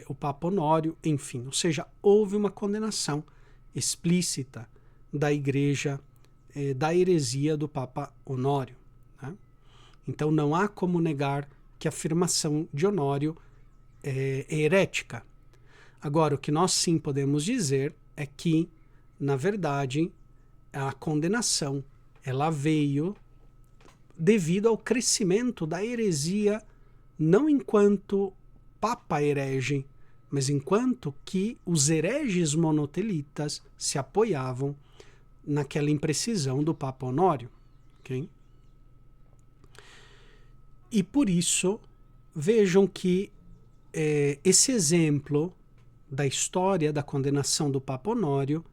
A: o Papa Honório, enfim. Ou seja, houve uma condenação explícita da Igreja, da heresia do Papa Honório. Né? Então não há como negar que a afirmação de Honório é herética. Agora, o que nós sim podemos dizer é que, na verdade, a condenação ela veio devido ao crescimento da heresia, não enquanto Papa herege, mas enquanto que os hereges monotelitas se apoiavam naquela imprecisão do Papa Honório. Okay? E por isso, vejam que esse exemplo da história da condenação do Papa Honório,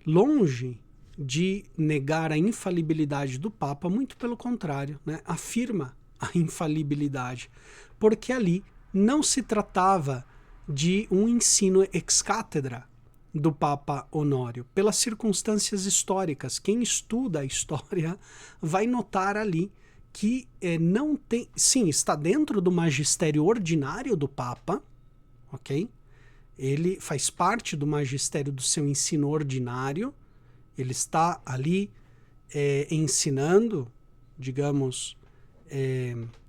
A: longe de negar a infalibilidade do Papa, muito pelo contrário, né? Afirma a infalibilidade, porque ali não se tratava de um ensino ex cátedra do Papa Honório, pelas circunstâncias históricas. Quem estuda a história vai notar ali que não tem... Sim, está dentro do magistério ordinário do Papa, ok? Ele faz parte do magistério do seu ensino ordinário, ele está ali ensinando, digamos,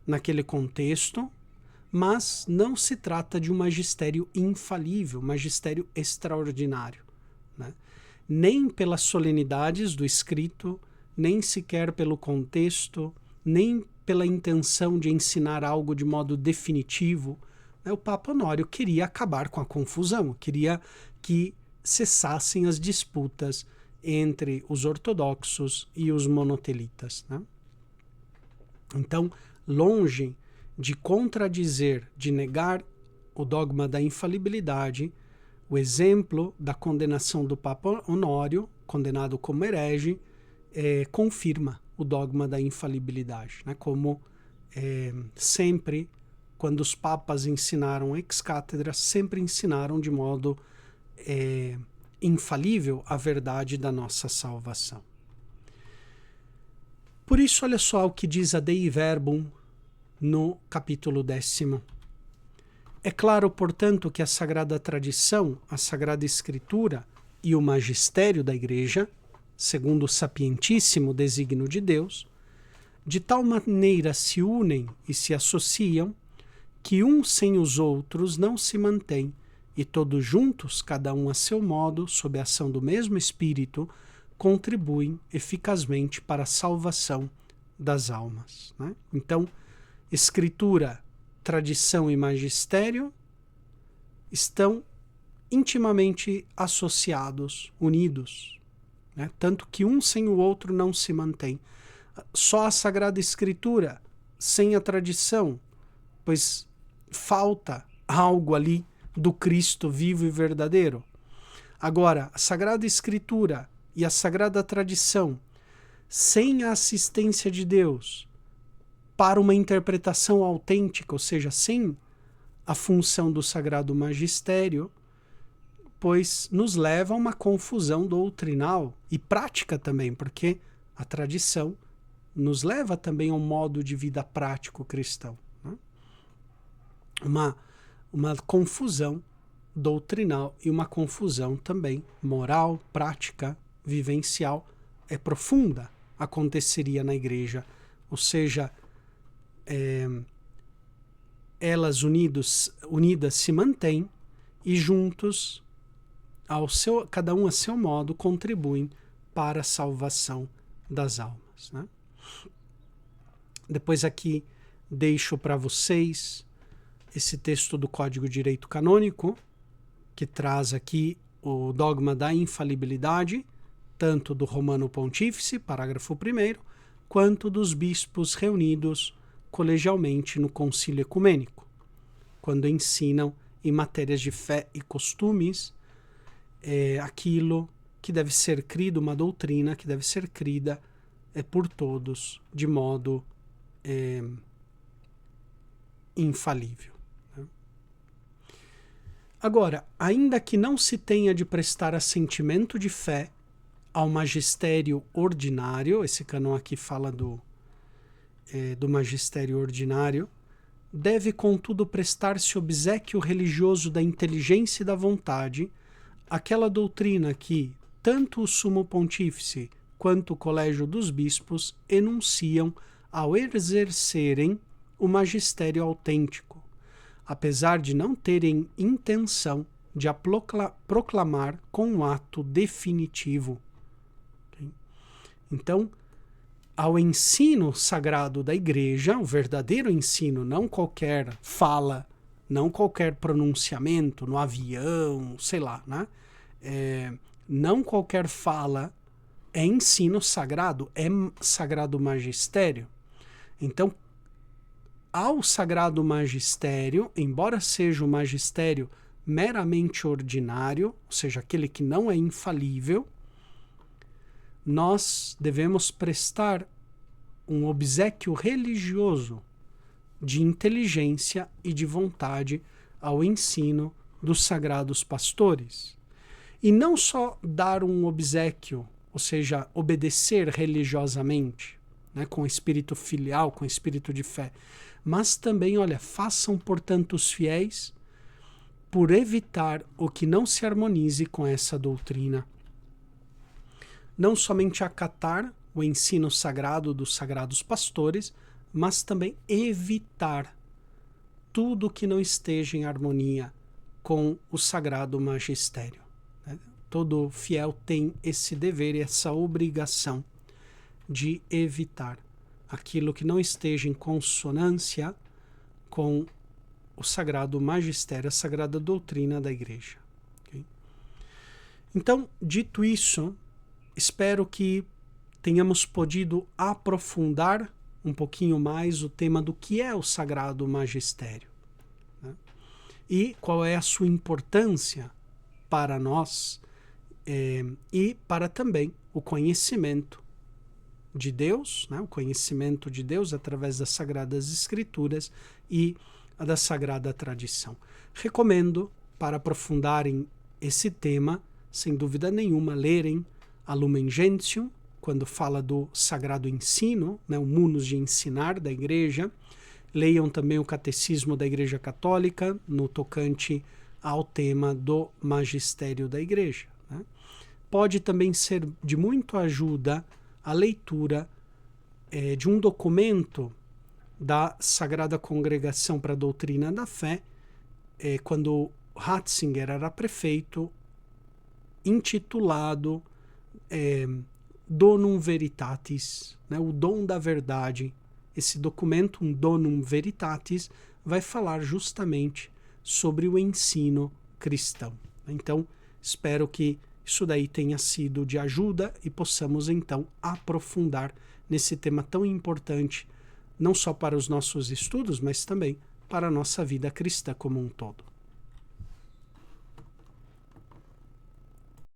A: naquele contexto, mas não se trata de um magistério infalível, magistério extraordinário. Né? Nem pelas solenidades do escrito, nem sequer pelo contexto, nem pela intenção de ensinar algo de modo definitivo. Né? O Papa Honório queria acabar com a confusão, queria que cessassem as disputas entre os ortodoxos e os monotelitas. Né? Então, longe de contradizer, de negar o dogma da infalibilidade, o exemplo da condenação do Papa Honório, condenado como herege, confirma o dogma da infalibilidade. Né? Como sempre, quando os papas ensinaram ex cátedra, sempre ensinaram de modo infalível a verdade da nossa salvação. Por isso, olha só o que diz a Dei Verbum no capítulo 10º. É claro, portanto, que a Sagrada Tradição, a Sagrada Escritura e o magistério da Igreja, segundo o sapientíssimo desígnio de Deus, de tal maneira se unem e se associam que uns sem os outros não se mantêm, e todos juntos, cada um a seu modo, sob a ação do mesmo Espírito, contribuem eficazmente para a salvação das almas, né? Então, Escritura, tradição e magistério estão intimamente associados, unidos, né? Tanto que um sem o outro não se mantém. Só a Sagrada Escritura, sem a tradição, pois falta algo ali do Cristo vivo e verdadeiro. Agora, a Sagrada Escritura e a Sagrada Tradição, sem a assistência de Deus, para uma interpretação autêntica, ou seja, sem a função do Sagrado Magistério, pois nos leva a uma confusão doutrinal e prática também, porque a tradição nos leva também a um modo de vida prático cristão, né? Uma confusão doutrinal e uma confusão também moral, prática, vivencial, profunda, aconteceria na igreja. Ou seja, elas unidas se mantêm e juntos, cada um a seu modo, contribuem para a salvação das almas, né? Depois aqui deixo para vocês esse texto do Código de Direito Canônico, que traz aqui o dogma da infalibilidade, tanto do Romano Pontífice, parágrafo 1º, quanto dos bispos reunidos colegialmente no Concílio Ecumênico, quando ensinam em matérias de fé e costumes aquilo que deve ser crido, uma doutrina que deve ser crida por todos de modo infalível. Agora, ainda que não se tenha de prestar assentimento de fé ao magistério ordinário, esse cânon aqui fala do magistério ordinário, deve, contudo, prestar-se obséquio religioso da inteligência e da vontade, aquela doutrina que tanto o Sumo Pontífice quanto o Colégio dos Bispos enunciam ao exercerem o magistério autêntico, apesar de não terem intenção de a proclamar com um ato definitivo. Okay? Então, ao ensino sagrado da Igreja, o verdadeiro ensino, não qualquer fala, não qualquer pronunciamento no avião, sei lá, né? Não qualquer fala é ensino sagrado, é sagrado magistério. Então, ao sagrado magistério, embora seja o magistério meramente ordinário, ou seja, aquele que não é infalível, nós devemos prestar um obséquio religioso de inteligência e de vontade ao ensino dos sagrados pastores. E não só dar um obséquio, ou seja, obedecer religiosamente, né, com espírito filial, com espírito de fé, mas também, olha, façam, portanto, os fiéis por evitar o que não se harmonize com essa doutrina. Não somente acatar o ensino sagrado dos sagrados pastores, mas também evitar tudo que não esteja em harmonia com o sagrado magistério. Todo fiel tem esse dever e essa obrigação de evitar aquilo que não esteja em consonância com o sagrado magistério, a sagrada doutrina da Igreja. Okay? Então, dito isso, espero que tenhamos podido aprofundar um pouquinho mais o tema do que é o sagrado magistério, né? E qual é a sua importância para nós e para também o conhecimento de Deus, né? O conhecimento de Deus através das Sagradas Escrituras e da Sagrada Tradição. Recomendo, para aprofundarem esse tema, sem dúvida nenhuma, lerem a Lumen Gentium, quando fala do sagrado ensino, né? O munus de ensinar da Igreja. Leiam também o Catecismo da Igreja Católica, no tocante ao tema do magistério da Igreja, né? Pode também ser de muito ajuda a leitura de um documento da Sagrada Congregação para a Doutrina da Fé, quando Ratzinger era prefeito, intitulado Donum Veritatis, né, o dom da verdade. Esse documento, um Donum Veritatis, vai falar justamente sobre o ensino cristão. Então, espero que isso daí tenha sido de ajuda e possamos então aprofundar nesse tema tão importante, não só para os nossos estudos, mas também para a nossa vida cristã como um todo.